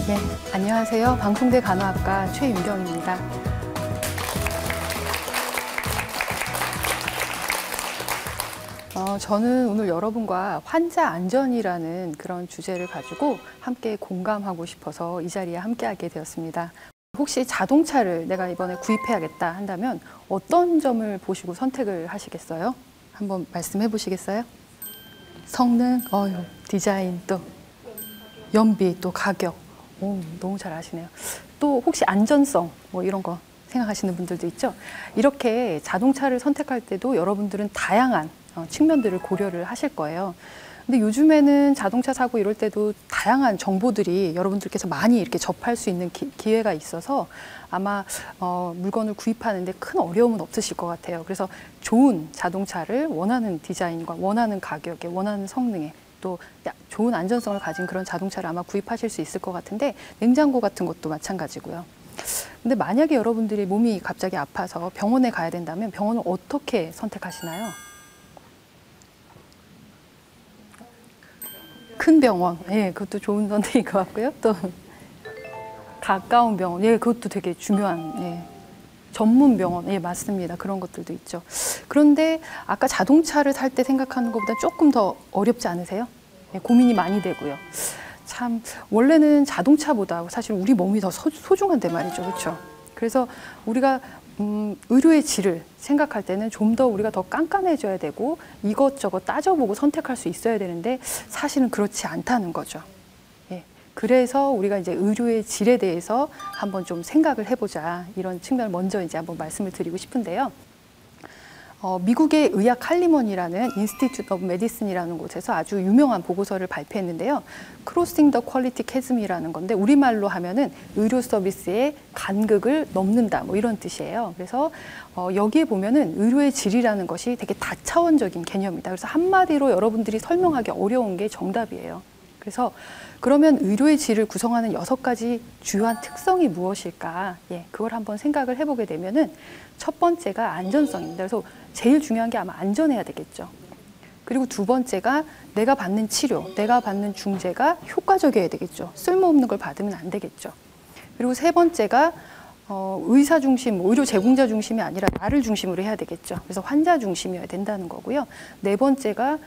네, 안녕하세요. 방송대 간호학과 최윤경입니다. 저는 오늘 여러분과 환자 안전이라는 그런 주제를 가지고 함께 공감하고 싶어서 이 자리에 함께하게 되었습니다. 혹시 자동차를 내가 이번에 구입해야겠다 한다면 어떤 점을 보시고 선택을 하시겠어요? 한번 말씀해 보시겠어요? 성능, 디자인, 또 연비, 또 가격. 오, 너무 잘 아시네요. 또 혹시 안전성, 뭐 이런 거 생각하시는 분들도 있죠. 이렇게 자동차를 선택할 때도 여러분들은 다양한 측면들을 고려를 하실 거예요. 근데 요즘에는 자동차 사고 이럴 때도 다양한 정보들이 여러분들께서 많이 이렇게 접할 수 있는 기회가 있어서 아마 물건을 구입하는데 큰 어려움은 없으실 것 같아요. 그래서 좋은 자동차를 원하는 디자인과 원하는 가격에 원하는 성능에 또 좋은 안전성을 가진 그런 자동차를 아마 구입하실 수 있을 것 같은데 냉장고 같은 것도 마찬가지고요. 근데 만약에 여러분들이 몸이 갑자기 아파서 병원에 가야 된다면 병원을 어떻게 선택하시나요? 큰 병원, 예, 그것도 좋은 선택인 것 같고요. 또 가까운 병원, 예, 그것도 되게 중요한, 예, 전문 병원, 예, 맞습니다. 그런 것들도 있죠. 그런데 아까 자동차를 살 때 생각하는 것보다 조금 더 어렵지 않으세요? 예, 고민이 많이 되고요. 참 원래는 자동차보다 사실 우리 몸이 더 소중한데 말이죠, 그렇죠? 그래서 우리가 의료의 질을 생각할 때는 좀 더 우리가 더 깐깐해져야 되고 이것저것 따져보고 선택할 수 있어야 되는데 사실은 그렇지 않다는 거죠. 예. 그래서 우리가 이제 의료의 질에 대해서 한번 좀 생각을 해보자 이런 측면을 먼저 이제 한번 말씀을 드리고 싶은데요. 미국의 의학 할리먼이라는 인스티튜트 오브 메디슨이라는 곳에서 아주 유명한 보고서를 발표했는데요. 크로싱 더 퀄리티 캐즘이라는 건데 우리말로 하면은 의료 서비스의 간극을 넘는다 뭐 이런 뜻이에요. 그래서 여기에 보면은 의료의 질이라는 것이 되게 다차원적인 개념이다. 그래서 한마디로 여러분들이 설명하기 어려운 게 정답이에요. 그래서 그러면 의료의 질을 구성하는 6가지 주요한 특성이 무엇일까? 예, 그걸 한번 생각을 해보게 되면은 첫 번째가 안전성입니다. 그래서 제일 중요한 게 아마 안전해야 되겠죠. 그리고 두 번째가 내가 받는 치료, 내가 받는 중재가 효과적이어야 되겠죠. 쓸모없는 걸 받으면 안 되겠죠. 그리고 세 번째가 의사 중심, 의료 제공자 중심이 아니라 나를 중심으로 해야 되겠죠. 그래서 환자 중심이어야 된다는 거고요. 네 번째가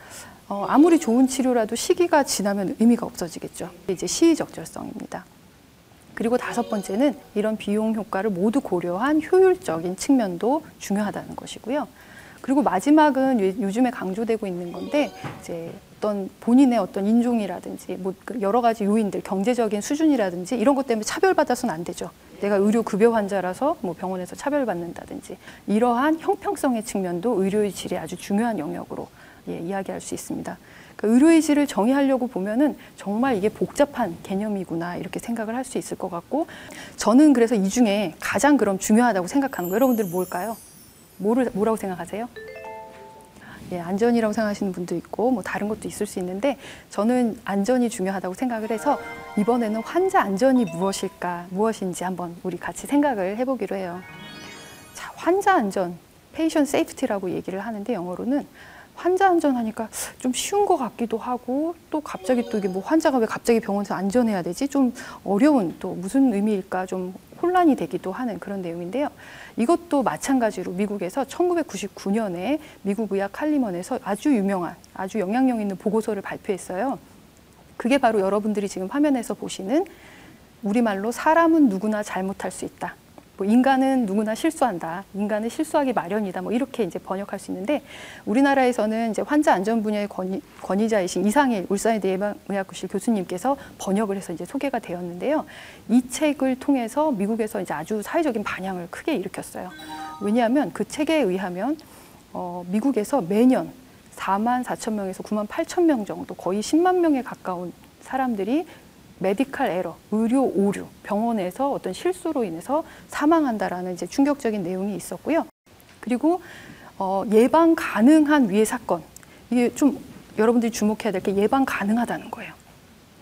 아무리 좋은 치료라도 시기가 지나면 의미가 없어지겠죠. 이제 시의적절성입니다. 그리고 다섯 번째는 이런 비용 효과를 모두 고려한 효율적인 측면도 중요하다는 것이고요. 그리고 마지막은 요즘에 강조되고 있는 건데 이제 어떤 본인의 어떤 인종이라든지 뭐 여러 가지 요인들, 경제적인 수준이라든지 이런 것 때문에 차별받아서는 안 되죠. 내가 의료 급여 환자라서 뭐 병원에서 차별받는다든지 이러한 형평성의 측면도 의료의 질의 아주 중요한 영역으로 이야기할 수 있습니다. 그러니까 의료의 질을 정의하려고 보면은 정말 이게 복잡한 개념이구나 이렇게 생각을 할 수 있을 것 같고 저는 그래서 이 중에 가장 그럼 중요하다고 생각하는 거 여러분들 뭘까요? 뭐라고 생각하세요? 예, 안전이라고 생각하시는 분도 있고 뭐 다른 것도 있을 수 있는데 저는 안전이 중요하다고 생각을 해서 이번에는 환자 안전이 무엇일까, 무엇인지 한번 우리 같이 생각을 해보기로 해요. 자, 환자 안전, patient safety라고 얘기를 하는데 영어로는 환자 안전하니까 좀 쉬운 것 같기도 하고 또 갑자기 또 이게 뭐 환자가 왜 갑자기 병원에서 안전해야 되지? 좀 어려운 또 무슨 의미일까 좀 혼란이 되기도 하는 그런 내용인데요. 이것도 마찬가지로 미국에서 1999년에 미국 의학 할리먼에서 아주 유명한 아주 영향력 있는 보고서를 발표했어요. 그게 바로 여러분들이 지금 화면에서 보시는 우리말로 사람은 누구나 잘못할 수 있다. 뭐 인간은 누구나 실수한다. 인간은 실수하기 마련이다. 뭐 이렇게 이제 번역할 수 있는데 우리나라에서는 이제 환자 안전 분야의 권위자이신 이상일 울산의대 예방의학교실 교수님께서 번역을 해서 이제 소개가 되었는데요. 이 책을 통해서 미국에서 이제 아주 사회적인 반향을 크게 일으켰어요. 왜냐하면 그 책에 의하면 미국에서 매년 4만 4천 명에서 9만 8천 명 정도 거의 10만 명에 가까운 사람들이 메디컬 에러, 의료 오류, 병원에서 어떤 실수로 인해서 사망한다라는 이제 충격적인 내용이 있었고요. 그리고 예방 가능한 위해 사건, 이게 좀 여러분들이 주목해야 될 게 예방 가능하다는 거예요.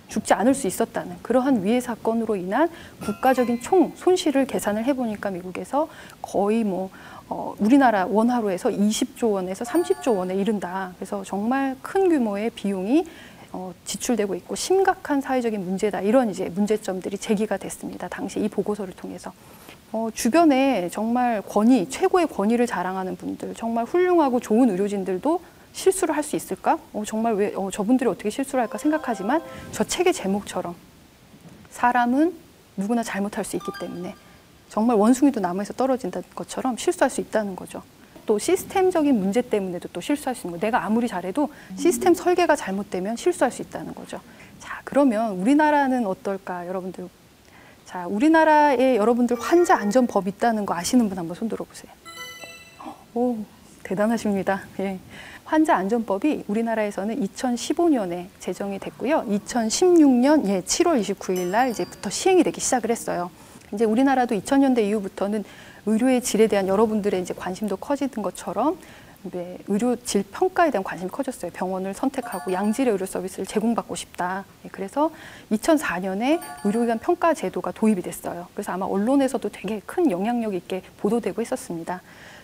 죽지 않을 수 있었다는 그러한 위해 사건으로 인한 국가적인 총 손실을 계산을 해보니까 미국에서 거의 뭐 우리나라 원화로 해서 20조 원에서 30조 원에 이른다. 그래서 정말 큰 규모의 비용이 지출되고 있고 심각한 사회적인 문제다. 이런 이제 문제점들이 제기가 됐습니다. 당시 이 보고서를 통해서. 주변에 정말 최고의 권위를 자랑하는 분들, 정말 훌륭하고 좋은 의료진들도 실수를 할 수 있을까? 정말 왜 저분들이 어떻게 실수를 할까 생각하지만 저 책의 제목처럼 사람은 누구나 잘못할 수 있기 때문에 정말 원숭이도 나무에서 떨어진다는 것처럼 실수할 수 있다는 거죠. 또 시스템적인 문제 때문에도 또 실수할 수 있는 거예요. 내가 아무리 잘해도 시스템 설계가 잘못되면 실수할 수 있다는 거죠. 자, 그러면 우리나라는 어떨까, 여러분들? 자, 우리나라에 여러분들 환자 안전법 있다는 거 아시는 분 한번 손 들어보세요. 오, 대단하십니다. 예. 환자 안전법이 우리나라에서는 2015년에 제정이 됐고요. 2016년 7월 29일 날 이제부터 시행이 되기 시작을 했어요. 이제 우리나라도 2000년대 이후부터는 의료의 질에 대한 여러분들의 이제 관심도 커지는 것처럼 의료 질 평가에 대한 관심이 커졌어요. 병원을 선택하고 양질의 의료 서비스를 제공받고 싶다. 그래서 2004년에 의료기관 평가 제도가 도입이 됐어요. 그래서 아마 언론에서도 되게 큰 영향력 있게 보도되고 있었습니다.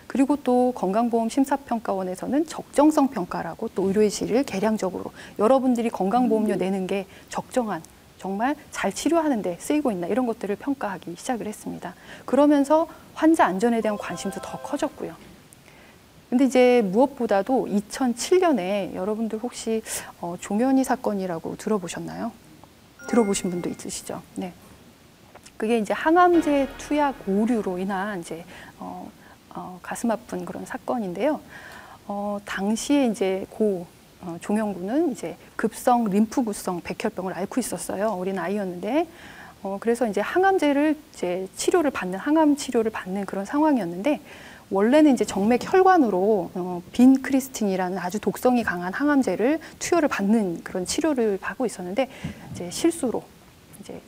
그리고 또 건강보험심사평가원에서는 적정성 평가라고 또 의료의 질을 계량적으로 여러분들이 건강보험료 내는 게 적정한, 정말 잘 치료하는 데 쓰이고 있나, 이런 것들을 평가하기 시작을 했습니다. 그러면서 환자 안전에 대한 관심도 더 커졌고요. 근데 이제 무엇보다도 2007년에 여러분들 혹시 조면이 사건이라고 들어보셨나요? 들어보신 분도 있으시죠? 네. 그게 이제 항암제 투약 오류로 인한 이제 가슴 아픈 그런 사건인데요. 당시에 이제 종영군은 이제 급성 림프구성 백혈병을 앓고 있었어요. 어린 아이였는데, 그래서 이제 항암제를 항암 치료를 받는 그런 상황이었는데, 원래는 이제 정맥 혈관으로 빈크리스틴이라는 아주 독성이 강한 항암제를 투여를 받는 그런 치료를 받고 있었는데, 이제 실수로 이제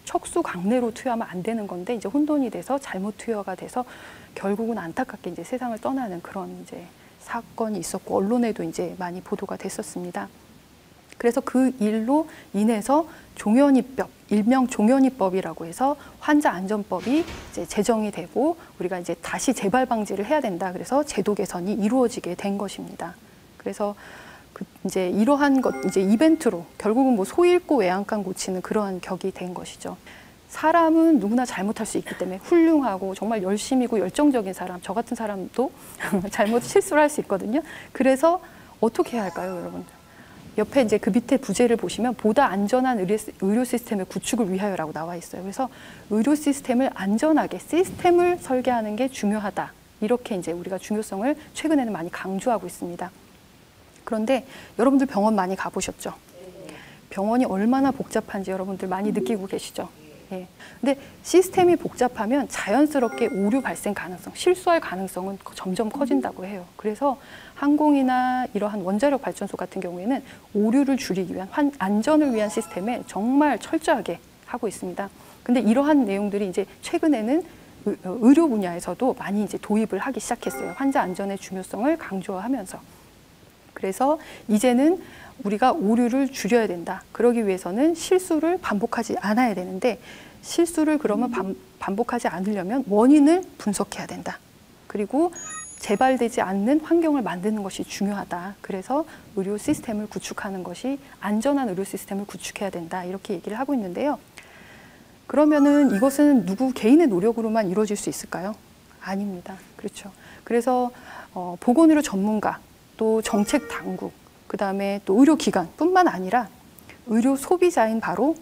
척수 강내로 투여하면 안 되는 건데 이제 혼돈이 돼서 잘못 투여가 돼서 결국은 안타깝게 이제 세상을 떠나는 그런 이제 사건이 있었고, 언론에도 이제 많이 보도가 됐었습니다. 그래서 그 일로 인해서 종현이법, 일명 종현이법이라고 해서 환자 안전법이 이제 제정이 되고 우리가 이제 다시 재발 방지를 해야 된다. 그래서 제도 개선이 이루어지게 된 것입니다. 그래서 이제 이러한 이제 이벤트로 결국은 뭐 소 잃고 외양간 고치는 그러한 격이 된 것이죠. 사람은 누구나 잘못할 수 있기 때문에 훌륭하고 정말 열심이고 열정적인 사람, 저 같은 사람도 실수를 할 수 있거든요. 그래서 어떻게 해야 할까요, 여러분들? 옆에 이제 그 밑에 부제를 보시면 보다 안전한 의료 시스템의 구축을 위하여라고 나와 있어요. 그래서 의료 시스템을 안전하게 시스템을 설계하는 게 중요하다. 이렇게 이제 우리가 중요성을 최근에는 많이 강조하고 있습니다. 그런데 여러분들 병원 많이 가보셨죠? 병원이 얼마나 복잡한지 여러분들 많이 느끼고 계시죠? 예. 근데 시스템이 복잡하면 자연스럽게 오류 발생 가능성, 실수할 가능성은 점점 커진다고 해요. 그래서 항공이나 이러한 원자력 발전소 같은 경우에는 오류를 줄이기 위한 안전을 위한 시스템에 정말 철저하게 하고 있습니다. 근데 이러한 내용들이 이제 최근에는 의료 분야에서도 많이 이제 도입을 하기 시작했어요. 환자 안전의 중요성을 강조하면서. 그래서 이제는 우리가 오류를 줄여야 된다. 그러기 위해서는 실수를 반복하지 않아야 되는데, 실수를 그러면 반복하지 않으려면 원인을 분석해야 된다. 그리고 재발되지 않는 환경을 만드는 것이 중요하다. 그래서 의료 시스템을 구축하는 것이, 안전한 의료 시스템을 구축해야 된다. 이렇게 얘기를 하고 있는데요. 그러면은 이것은 누구 개인의 노력으로만 이루어질 수 있을까요? 아닙니다. 그렇죠. 그래서 보건의료 전문가, 또 정책 당국, 그다음에 또 의료기관뿐만 아니라 의료 소비자인 바로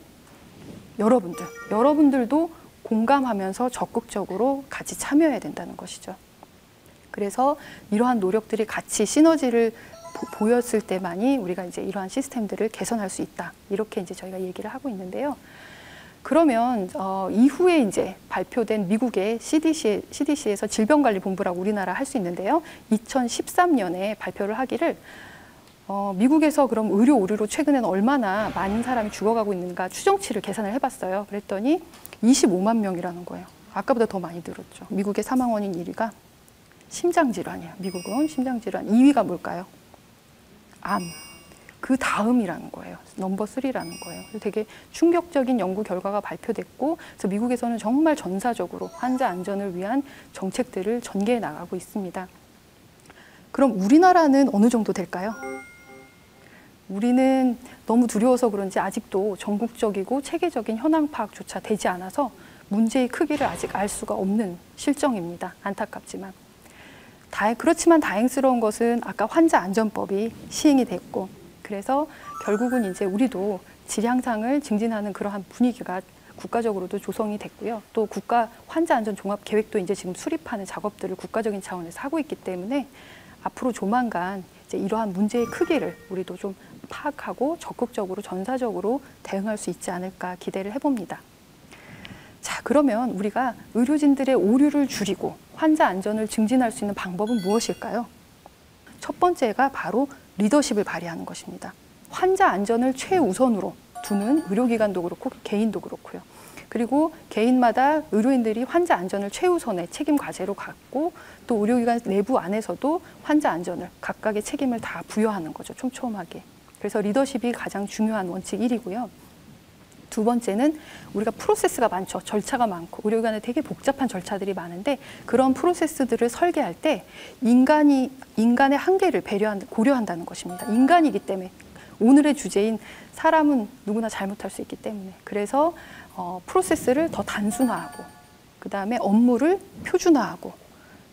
여러분들도 공감하면서 적극적으로 같이 참여해야 된다는 것이죠. 그래서 이러한 노력들이 같이 시너지를 보였을 때만이 우리가 이제 이러한 시스템들을 개선할 수 있다. 이렇게 이제 저희가 얘기를 하고 있는데요. 그러면 이후에 이제 발표된 미국의 CDC에서 질병관리본부라고 우리나라 할 수 있는데요. 2013년에 발표를 하기를 미국에서 그럼 의료 오류로 최근에는 얼마나 많은 사람이 죽어가고 있는가 추정치를 계산을 해봤어요. 그랬더니 25만 명이라는 거예요. 아까보다 더 많이 늘었죠. 미국의 사망 원인 1위가 심장질환이에요. 미국은 심장질환. 2위가 뭘까요? 암. 그 다음이라는 거예요. 넘버 3라는 거예요. 되게 충격적인 연구 결과가 발표됐고, 그래서 미국에서는 정말 전사적으로 환자 안전을 위한 정책들을 전개해 나가고 있습니다. 그럼 우리나라는 어느 정도 될까요? 우리는 너무 두려워서 그런지 아직도 전국적이고 체계적인 현황 파악조차 되지 않아서 문제의 크기를 아직 알 수가 없는 실정입니다. 안타깝지만. 그렇지만 다행스러운 것은 아까 환자안전법이 시행이 됐고, 그래서 결국은 이제 우리도 질 향상을 증진하는 그러한 분위기가 국가적으로도 조성이 됐고요. 또 국가 환자안전 종합 계획도 이제 지금 수립하는 작업들을 국가적인 차원에서 하고 있기 때문에 앞으로 조만간 이제 이러한 문제의 크기를 우리도 좀 파악하고 적극적으로 전사적으로 대응할 수 있지 않을까 기대를 해봅니다. 자, 그러면 우리가 의료진들의 오류를 줄이고 환자 안전을 증진할 수 있는 방법은 무엇일까요? 첫 번째가 바로 리더십을 발휘하는 것입니다. 환자 안전을 최우선으로 두는 의료기관도 그렇고 개인도 그렇고요. 그리고 개인마다 의료인들이 환자 안전을 최우선의 책임 과제로 갖고 또 의료기관 내부 안에서도 환자 안전을 각각의 책임을 다 부여하는 거죠. 촘촘하게. 그래서 리더십이 가장 중요한 원칙 1이고요. 두 번째는 우리가 프로세스가 많죠. 절차가 많고 의료기관에 되게 복잡한 절차들이 많은데 그런 프로세스들을 설계할 때 인간의 한계를 고려한다는 것입니다. 인간이기 때문에 오늘의 주제인 사람은 누구나 잘못할 수 있기 때문에 그래서 프로세스를 더 단순화하고 그다음에 업무를 표준화하고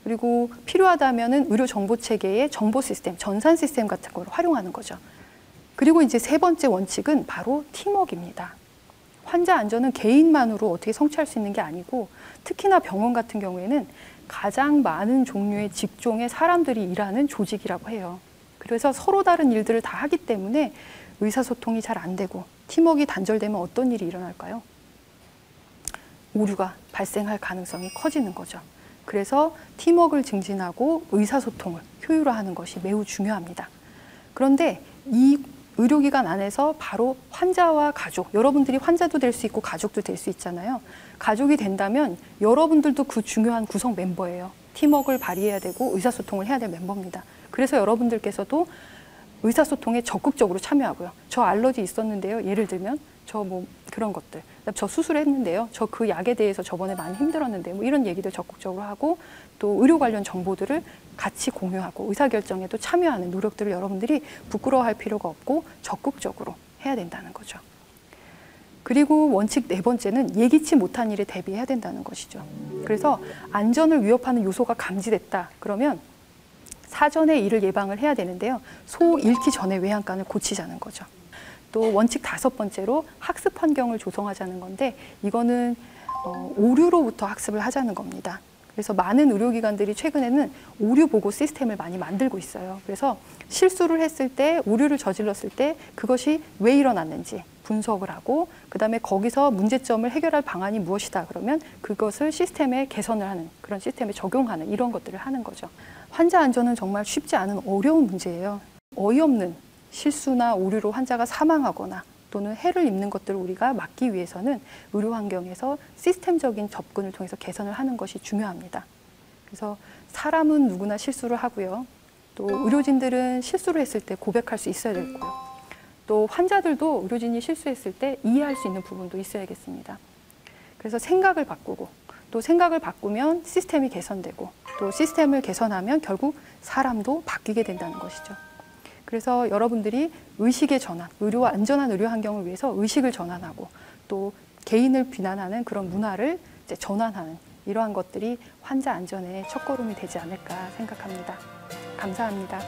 그리고 필요하다면은 의료 정보 체계의 정보 시스템, 전산 시스템 같은 걸 활용하는 거죠. 그리고 이제 세 번째 원칙은 바로 팀워크입니다. 환자 안전은 개인만으로 어떻게 성취할 수 있는 게 아니고 특히나 병원 같은 경우에는 가장 많은 종류의 직종의 사람들이 일하는 조직이라고 해요. 그래서 서로 다른 일들을 다 하기 때문에 의사소통이 잘 안 되고 팀워크가 단절되면 어떤 일이 일어날까요? 오류가 발생할 가능성이 커지는 거죠. 그래서 팀워크를 증진하고 의사소통을 효율화하는 것이 매우 중요합니다. 그런데 이 의료기관 안에서 바로 환자와 가족, 여러분들이 환자도 될 수 있고 가족도 될 수 있잖아요. 가족이 된다면 여러분들도 그 중요한 구성 멤버예요. 팀워크를 발휘해야 되고 의사소통을 해야 될 멤버입니다. 그래서 여러분들께서도 의사소통에 적극적으로 참여하고요. 저 알러지 있었는데요. 예를 들면 저 뭐 그런 것들. 저 수술했는데요. 저 그 약에 대해서 저번에 많이 힘들었는데 뭐 이런 얘기들 적극적으로 하고 또 의료 관련 정보들을 같이 공유하고 의사결정에도 참여하는 노력들을 여러분들이 부끄러워할 필요가 없고 적극적으로 해야 된다는 거죠. 그리고 원칙 네 번째는 예기치 못한 일에 대비해야 된다는 것이죠. 그래서 안전을 위협하는 요소가 감지됐다. 그러면 사전에 이를 예방을 해야 되는데요. 소 잃기 전에 외양간을 고치자는 거죠. 또 원칙 다섯 번째로 학습 환경을 조성하자는 건데 이거는 오류로부터 학습을 하자는 겁니다. 그래서 많은 의료기관들이 최근에는 오류 보고 시스템을 많이 만들고 있어요. 그래서 실수를 했을 때, 오류를 저질렀을 때 그것이 왜 일어났는지 분석을 하고 그다음에 거기서 문제점을 해결할 방안이 무엇이다 그러면 그것을 시스템에 개선을 하는 그런 시스템에 적용하는 이런 것들을 하는 거죠. 환자 안전은 정말 쉽지 않은 어려운 문제예요. 어이없는 실수나 오류로 환자가 사망하거나 또는 해를 입는 것들을 우리가 막기 위해서는 의료 환경에서 시스템적인 접근을 통해서 개선을 하는 것이 중요합니다. 그래서 사람은 누구나 실수를 하고요. 또 의료진들은 실수를 했을 때 고백할 수 있어야 되고요. 또 환자들도 의료진이 실수했을 때 이해할 수 있는 부분도 있어야겠습니다. 그래서 생각을 바꾸고 또 생각을 바꾸면 시스템이 개선되고 또 시스템을 개선하면 결국 사람도 바뀌게 된다는 것이죠. 그래서 여러분들이 의식의 전환, 안전한 의료 환경을 위해서 의식을 전환하고 또 개인을 비난하는 그런 문화를 이제 전환하는 이러한 것들이 환자 안전의 첫걸음이 되지 않을까 생각합니다. 감사합니다.